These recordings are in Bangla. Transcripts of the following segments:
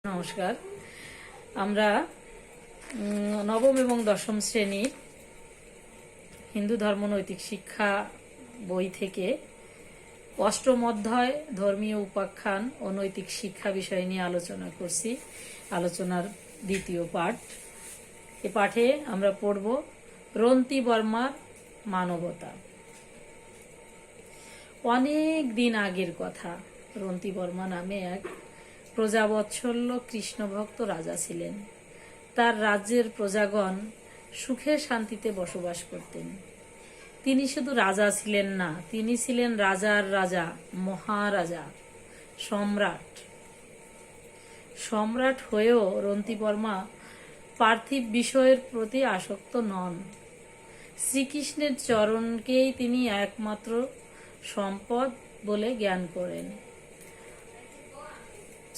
নমস্কার। আমরা নবম এবং দশম শ্রেণীর হিন্দু ধর্ম নৈতিক শিক্ষা বই থেকে অষ্টম অধ্যায় ধর্মীয় উপাখ্যান ও নৈতিক শিক্ষা বিষয় নিয়ে আলোচনা করছি। আলোচনার দ্বিতীয় পাঠ। এ পাঠে আমরা পড়ব রন্তি বর্মার মানবতা। অনেক দিন আগের কথা। রন্তি বর্মা নামে এক প্রজাবৎসল্য কৃষ্ণভক্ত রাজা ছিলেন। তার রাজ্যের প্রজাগণ সুখে শান্তিতে বসবাস করতেন। তিনি শুধু রাজা ছিলেন না, তিনি ছিলেন রাজার রাজা, মহারাজা, সম্রাট। সম্রাট হয়েও রন্তিবর্মা পার্থিব বিষয়ের প্রতি আসক্ত নন। শ্রীকৃষ্ণের চরণকেই তিনি একমাত্র সম্পদ বলে জ্ঞান করেন।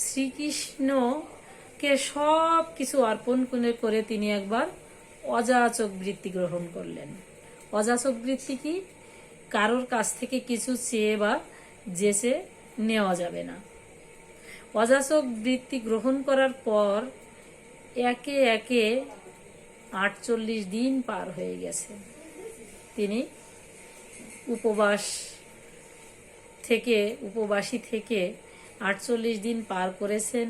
শ্রীকৃষ্ণকে সব কিছু অর্পণ করে তিনি একবার অযাচক বৃত্তি গ্রহণ করলেন। অযাচক বৃত্তি কি? কারোর কাছ থেকে কিছু চেয়ে বা জেচে নেওয়া যাবে না। অযাচক বৃত্তি গ্রহণ করার পর একে একে 48 দিন পার হয়ে গেছে। তিনি উপবাসী থেকে 48 দিন পার করেছেন।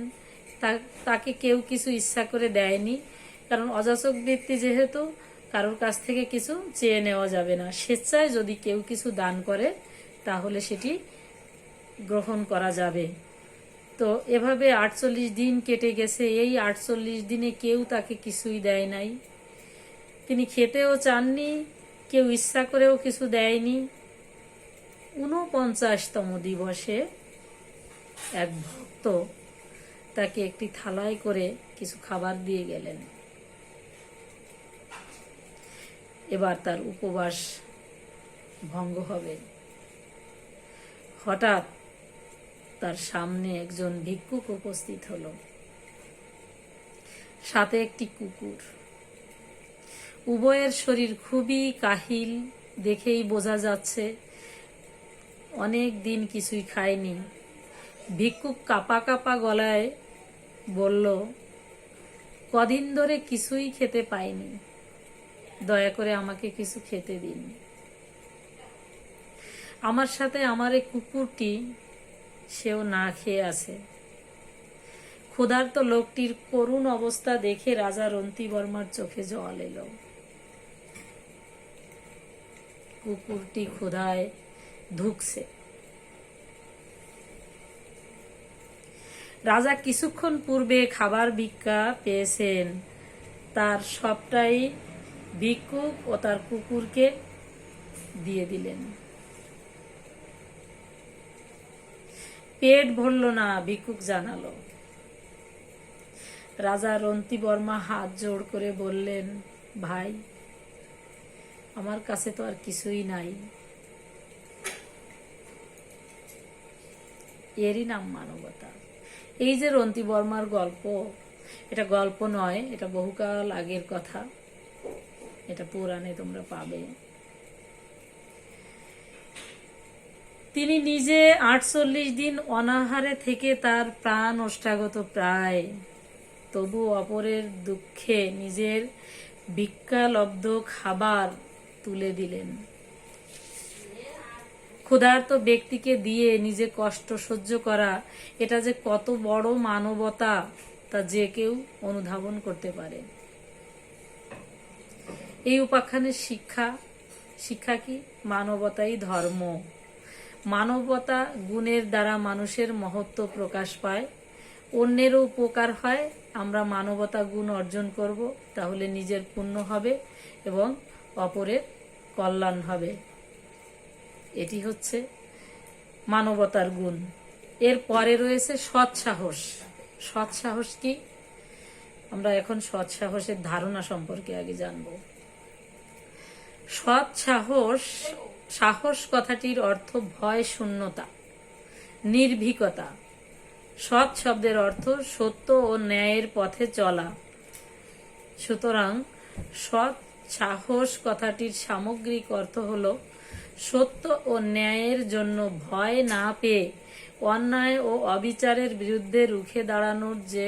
তাকে কেউ কিছু ইচ্ছা করে দেয়নি, কারণ অযাচক বৃত্তি যেহেতু কারোর কাছ থেকে কিছু চেয়ে নেওয়া যাবে না। স্বেচ্ছায় যদি কেউ কিছু দান করে তাহলে সেটি গ্রহণ করা যাবে। তো এভাবে 48 দিন কেটে গেছে। এই 48 দিনে কেউ তাকে কিছুই দেয় নাই। তিনি খেতেও চাননি, কেউ ইচ্ছা করেও কিছু দেয়নি। 49তম দিবসে এক ভক্ত তাকে একটি থালায় করে কিছু খাবার দিয়ে গেলেন। এবার তার উপবাস ভঙ্গ হবে। হঠাৎ তার সামনে একজন ভিক্ষুক উপস্থিত হলো, সাথে একটি কুকুর। উভয়ের শরীর খুবই কাহিল, দেখেই বোঝা যাচ্ছে অনেক দিন কিছুই খায়নি। ভিক্ষুক কাঁপা কাঁপা গলায় বলল, কদিন ধরে কিছুই খেতে পাইনি, দয়া করে আমাকে কিছু খেতে দিন। আমার সাথে আমার এই কুকুরটি, সেও না খেয়ে আছে। ক্ষুধার্ত লোকটির করুণ অবস্থা দেখে রাজা রন্তিবর্মার চোখে জল এলো। কুকুরটি ক্ষুধায় ধুকছে। রাজা কিছুক্ষণ পূর্বে খাবার ভিক্ষা পেয়েছেন, তার সবটাই ভিক্ষুক ও তার কুকুরকে দিয়ে দিলেন। পেট ভরল না, ভিক্ষুক জানালো। রাজা রন্তিবর্মা হাত জোড় করে বললেন, ভাই, আমার কাছে তো আর কিছুই নাই। এরই নাম মানবতা। এই যে রন্তিবর্মার গল্প, এটা গল্প নয়, এটা বহুকাল আগের কথা। এটা পুরাণে তোমরা পাবে। তিনি নিজে 48 দিন অনাহারে থেকে তার প্রাণ ওষ্ঠাগত প্রায়, তবু অপরের দুঃখে নিজের ভিক্ষালব্ধ খাবার তুলে দিলেন। ক্ষুধার্ত ব্যক্তিকে দিয়ে নিজে কষ্ট সহ্য করা, এটা যে কত বড় মানবতা তা যে কেউ অনুধাবন করতে পারে। এই উপাখ্যানের শিক্ষা কি? মানবতাই ধর্ম। মানবতা গুণের দ্বারা মানুষের মহত্ব প্রকাশ পায়, অন্যেরও উপকার হয়। আমরা মানবতা গুণ অর্জন করব, তাহলে নিজের পুণ্য হবে এবং অপরের কল্যাণ হবে। এটি হচ্ছে মানবতার গুণ। এর পরে রয়েছে সৎ সাহস। সৎ সাহস কি? আমরা এখন সৎ সাহসের ধারণা সম্পর্কে আগে জানব। সৎ সাহস কথাটির অর্থ ভয় শূন্যতা, নির্ভীকতা। সৎ শব্দের অর্থ সত্য ও ন্যায়ের পথে চলা। সুতরাং সৎ সাহস কথাটির সামগ্রিক অর্থ হল সত্য ও ন্যায়ের জন্য ভয় না পেয়ে অন্যায় ও অবিচারের বিরুদ্ধে রুখে দাঁড়ানোর যে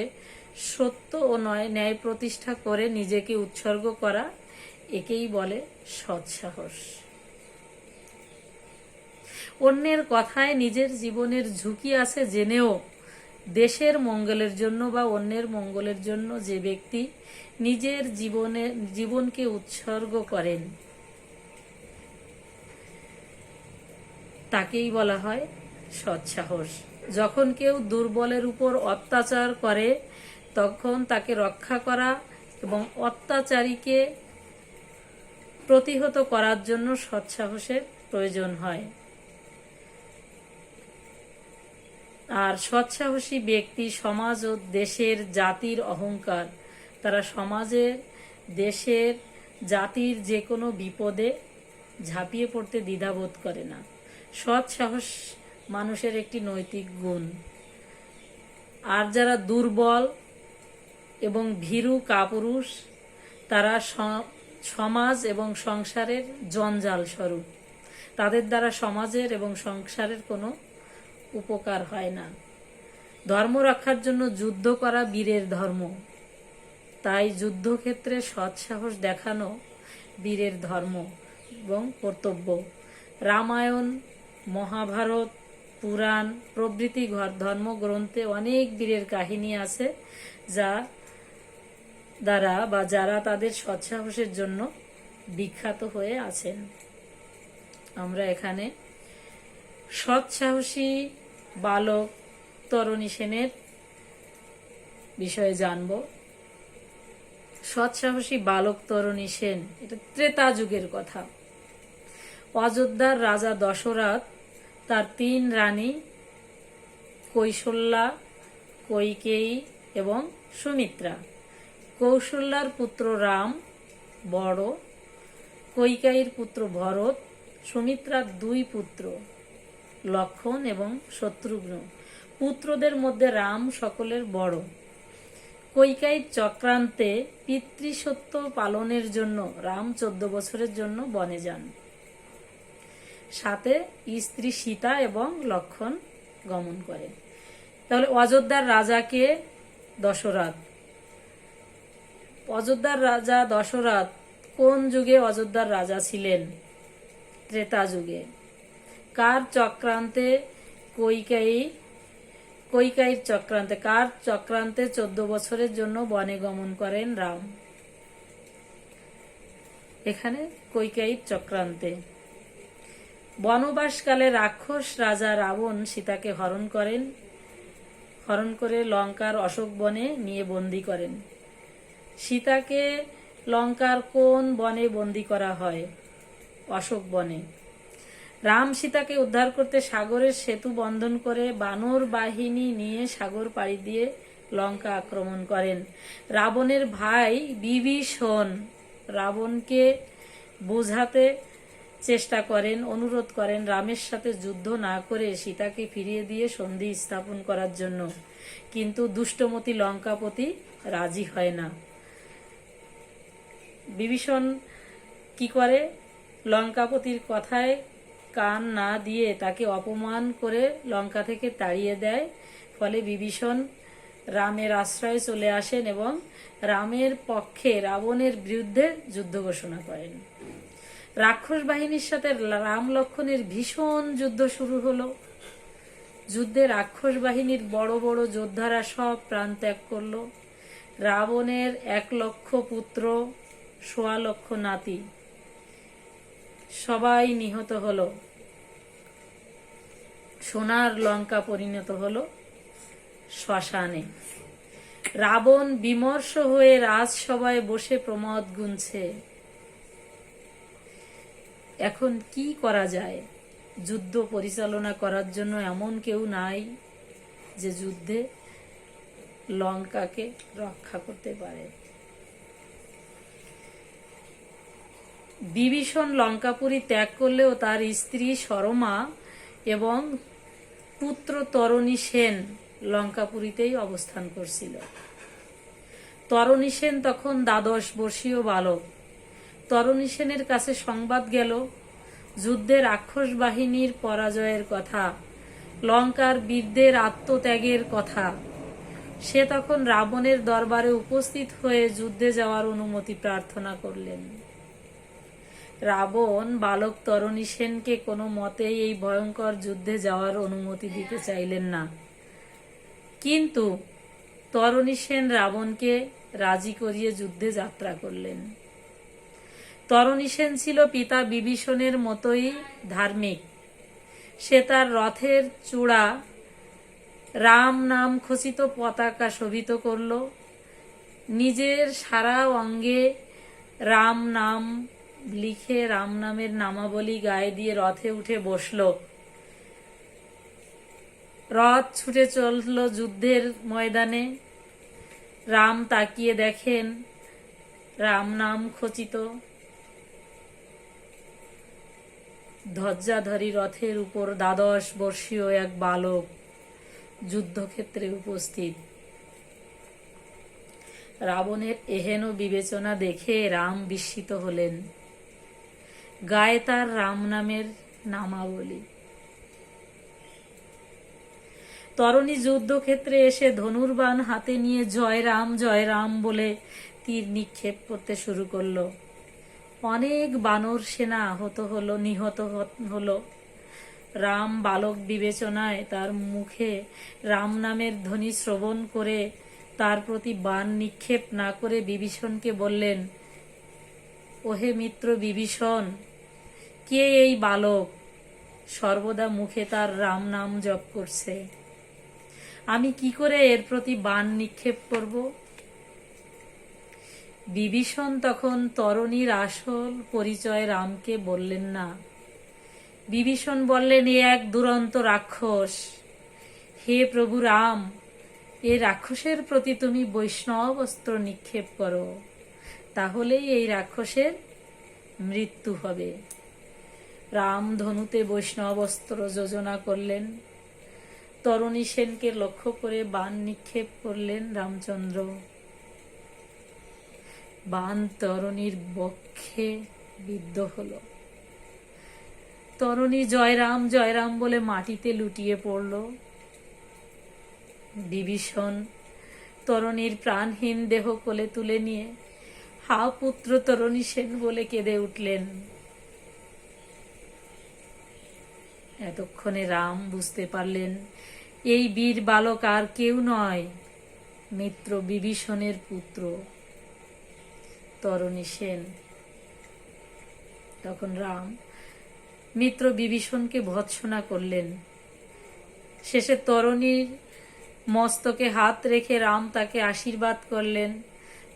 সত্য ও ন্যায় প্রতিষ্ঠা করে নিজেকে উৎসর্গ করা, একেই বলে সৎসাহস। অন্যের কথায় নিজের জীবনের ঝুঁকি আছে জেনেও দেশের মঙ্গলের জন্য বা অন্যের মঙ্গলের জন্য যে ব্যক্তি নিজের জীবনকে উৎসর্গ করেন, তাকেই বলা হয় সৎসাহস। যখন কেউ দুর্বলের উপর অত্যাচার করে তখন তাকে রক্ষা করা এবং অত্যাচারীকে প্রতিহত করার জন্য সৎসাহসের প্রয়োজন হয়। আর সৎসাহসী ব্যক্তি সমাজ ও দেশের জাতির অহংকার। তারা সমাজের, দেশের, জাতির যে কোনো বিপদে ঝাঁপিয়ে পড়তে দ্বিধাবোধ করে না। সৎসাহস মানুষের একটি নৈতিক গুণ। আর যারা দুর্বল এবং ভীরু কাপুরুষ, তারা সমাজ এবং সংসারের জঞ্জাল স্বরূপ। তাদের দ্বারা সমাজের এবং সংসারের কোনো উপকার হয় না। ধর্ম রক্ষার জন্য যুদ্ধ করা বীরের ধর্ম। তাই যুদ্ধক্ষেত্রে সৎসাহস দেখানো বীরের ধর্ম এবং কর্তব্য। রামায়ণ, মহাভারত, পুরাণ প্রভৃতি ধর্মগ্রন্থে অনেক বীরের কাহিনী আছে, যারা তাদের সৎসাহসের জন্য বিখ্যাত হয়ে আছেন। আমরা এখানে সৎসাহসী বালক তরণী সেনের বিষয়ে জানব। সৎসাহসী বালক তরণী সেন, এটা ত্রেতা যুগের কথা। অযোধ্যার রাজা দশরথ তার 3 রানী কৌশল্যা, কৈকেয়ী এবং সুমিত্রা। কৌশল্যার পুত্র রাম বড়, কৈকেয়ীর পুত্র ভরত, সুমিত্রার 2 পুত্র লক্ষণ এবং শত্রুঘ্ন। পুত্রদের মধ্যে রাম সকলের বড়। কৈকেয়ীর চক্রান্তে পিতৃসত্য পালনের জন্য রাম 14 বছরের জন্য বনে যান। সাথে স্ত্রী সীতা এবং লক্ষণ গমন করে। তাহলে অযোধ্যার রাজাকে দশরথ। অযোধ্যার রাজা দশরথ কোন যুগে অযোধ্যার রাজা ছিলেন? ত্রেতা যুগে। কার চক্রান্তে? কৈকেয়ীর চক্রান্তে। কার চক্রান্তে 14 বছরের জন্য বনে গমন করেন রাম? এখানে কৈকেয়ীর চক্রান্তে। বনবাসকালে রাক্ষস রাজা রাবণ সীতাকে হরণ করে লঙ্কার অশোক বনে নিয়ে বন্দী করেন। সীতাকে লঙ্কার কোন বনে বন্দী করা হয়? অশোক বনে। রাম সীতাকে উদ্ধার করতে সাগরের সেতু বন্ধন করে বানর বাহিনী নিয়ে সাগর পাড়ি দিয়ে লঙ্কা আক্রমণ করেন। রাবণের ভাই বিভীষণ রাবণকে বোঝাতে চেষ্টা করেন, অনুরোধ করেন রামের সাথে যুদ্ধ না করে সীতাকে ফিরিয়ে দিয়ে সন্ধি স্থাপন করার জন্য। কিন্তু দুষ্টমতি লঙ্কাপতি রাজি হয় না। বিভীষণ কি করে? লঙ্কাপতির কথায় কান না দিয়ে তাকে অপমান করে লঙ্কা থেকে তাড়িয়ে দেয়। ফলে বিভীষণ রামের আশ্রয়ে চলে আসেন এবং রামের পক্ষে রাবণের বিরুদ্ধে যুদ্ধ ঘোষণা করেন। রাক্ষস বাহিনীর সাথে রাম লক্ষণের ভীষণ যুদ্ধ শুরু হলো। যুদ্ধে রাক্ষস বাহিনীর বড় বড় যোদ্ধারা সব প্রাণ ত্যাগ করল। রাবণের 1 লক্ষ পুত্র, 1.25 লক্ষ নাতি সবাই নিহত হলো। সোনার লঙ্কা পরিণত হলো শ্মশানে। রাবণ বিমর্ষ হয়ে রাজসভায় বসে প্রমোদ গুনছে। এখন কি করা যায়? যুদ্ধ পরিচালনা করার জন্য এমন কেউ নাই যে যুদ্ধে লঙ্কাকে রক্ষা করতে পারে। বিভীষণ লঙ্কাপুরী ত্যাগ করলেও তার স্ত্রী সরমা এবং পুত্র তরণী সেন লঙ্কাপুরীতেই অবস্থান করছিল। তরণী সেন তখন 12 বর্ষীয় বালক। তরণী সেনের কাছে সংবাদ গেল যুদ্ধে রাক্ষস বাহিনীর পরাজয়ের কথা। লঙ্কার বীরদের আত্মত্যাগের কথা। সে তখন রাবণের দরবারে উপস্থিত হয়ে যুদ্ধে যাওয়ার অনুমতি প্রার্থনা করলেন। রাবণ বালক তরণী সেনকে কোনো মতেই এই ভয়ঙ্কর যুদ্ধে যাওয়ার অনুমতি দিতে চাইলেন না, কিন্তু তরণী সেন রাবণকে রাজি করিয়ে যুদ্ধে যাত্রা করলেন। তরণী সেন ছিল পিতা বিভীষণের মতোই ধার্মিক। সে তার রথের চূড়া রাম নাম খচিত পতাকা শোভিত করল, নিজের সারা অঙ্গে রাম নাম লিখে রাম নামের নামাবলী গায়ে দিয়ে রথে উঠে বসল। রথ ছুটে চলল যুদ্ধের ময়দানে। রাম তাকিয়ে দেখেন রাম নাম খচিত ধ্বজাধারী রথের উপর 12 বর্ষীয় এক বালক যুদ্ধক্ষেত্রে উপস্থিত। রাবণের এহেন বিবেচনা দেখে রাম বিস্মিত হলেন। গায়ে তার রাম নামের নামাবলী। তরণী যুদ্ধক্ষেত্রে এসে ধনুর্বাণ হাতে নিয়ে জয় রাম বলে তীর নিক্ষেপ করতে শুরু করলো। অনেক বানর সেনা নিহত হলো। রাম বালক বিবেচনায় তার মুখে রাম নামের ধ্বনি শ্রবণ করে তার প্রতি বাণ নিক্ষেপ না করে বিভীষণকে বললেন, ওহে মিত্র বিভীষণ, কে এই বালক? সর্বদা মুখে তার রাম নাম জপ করছে। আমি কি করে এর প্রতি বাণ নিক্ষেপ করব? বিভীষণ তখন তরণীর আসল পরিচয় রামকে বললেন না। বিভীষণ বললেন, এ এক দুরন্ত রাক্ষস। হে প্রভু রাম, এ রাক্ষসের প্রতি তুমি বৈষ্ণব অস্ত্র নিক্ষেপ করো, তাহলেই এই রাক্ষসের মৃত্যু হবে। রাম ধনুতে বৈষ্ণব অস্ত্র যোজনা করলেন। তরণী সেনকে লক্ষ্য করে বাণ নিক্ষেপ করলেন রামচন্দ্র। বাণ তরণীর বক্ষে বিদ্ধ হল। তরণী জয় রাম বলে মাটিতে লুটিয়ে পড়ল। বিভীষণ তরণীর প্রাণহীন দেহ কোলে তুলে নিয়ে হা পুত্র তরণী সেন বলে কেঁদে উঠলেন। এতক্ষণে রাম বুঝতে পারলেন এই বীর বালক আর কেউ নয়, মিত্র বিভীষণের পুত্র তরণী সেন। তখন রাম মিত্র বিভীষণকে ভৎসনা করলেন। শেষে তরণীর মস্তকে হাত রেখে রাম তাকে আশীর্বাদ করলেন।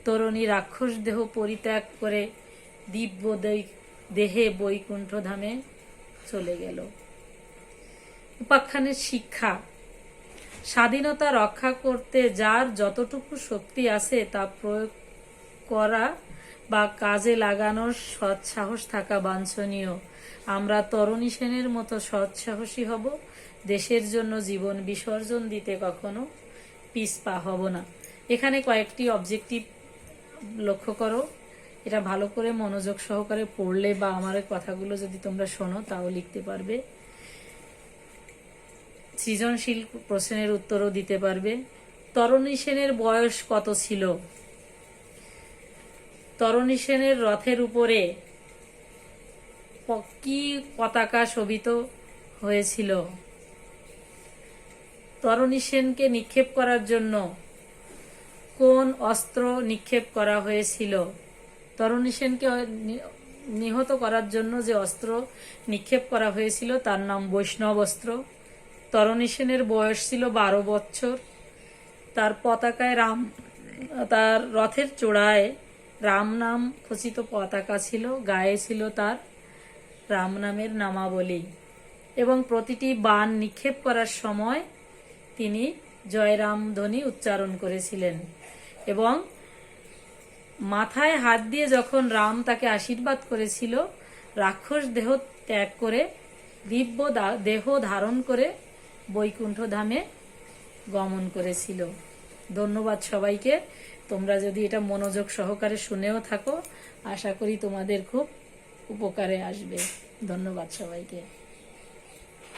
তরণী রাক্ষস দেহ পরিত্যাগ করে দিব্য দেহে বৈকুণ্ঠ ধামে চলে গেল। উপাখ্যানের শিক্ষা: স্বাধীনতা রক্ষা করতে যার যতটুকু শক্তি আছে তা প্রয়োগ করা বা কাজে লাগানোর সৎসাহস থাকা বাঞ্ছনীয়। আমরা তরণী সেনের মতো সৎসাহসী হব, দেশের জন্য জীবন বিসর্জন দিতে কখনো পিছপা হব না। এখানে কয়েকটি অবজেক্টিভ লক্ষ্য করো, এটা ভালো করে মনোযোগ সহকারে পড়লে বা আমার কথাগুলো যদি তোমরা শোনো তাও লিখতে পারবে। সৃজনশীল প্রশ্নের উত্তরও দিতে পারবে। তরণী সেনের বয়স কত ছিল? তরণী সেনের রথের উপরে কি পতাকা শোভিত হয়েছিল? তরণী সেনকে নিক্ষেপ করার জন্য কোন অস্ত্র নিক্ষেপ করা হয়েছিল? তরণী সেনকে নিহত করার জন্য যে অস্ত্র নিক্ষেপ করা হয়েছিল তার নাম বৈষ্ণব অস্ত্র। তরণী সেনের বয়স ছিল 12 বছর। তার পতাকায় তার রথের চূড়ায় রাম নাম খচিত পতাকা ছিল, গায়ে ছিল তার রাম নামের নামাবলী, এবং প্রতিটি বাণ নিক্ষেপ করার সময় তিনি জয়রাম ধ্বনি উচ্চারণ করেছিলেন। এবং মাথায় হাত দিয়ে যখন রাম তাকে আশীর্বাদ করেছিল, রাক্ষস দেহ ত্যাগ করে দিব্য দেহ ধারণ করে বৈকুণ্ঠ ধামে গমন করেছিল। ধন্যবাদ সবাইকে। তোমরা যদি এটা মনোযোগ সহকারে শুনেও থাকো, আশা করি তোমাদের খুব উপকারে আসবে। ধন্যবাদ সবাইকে।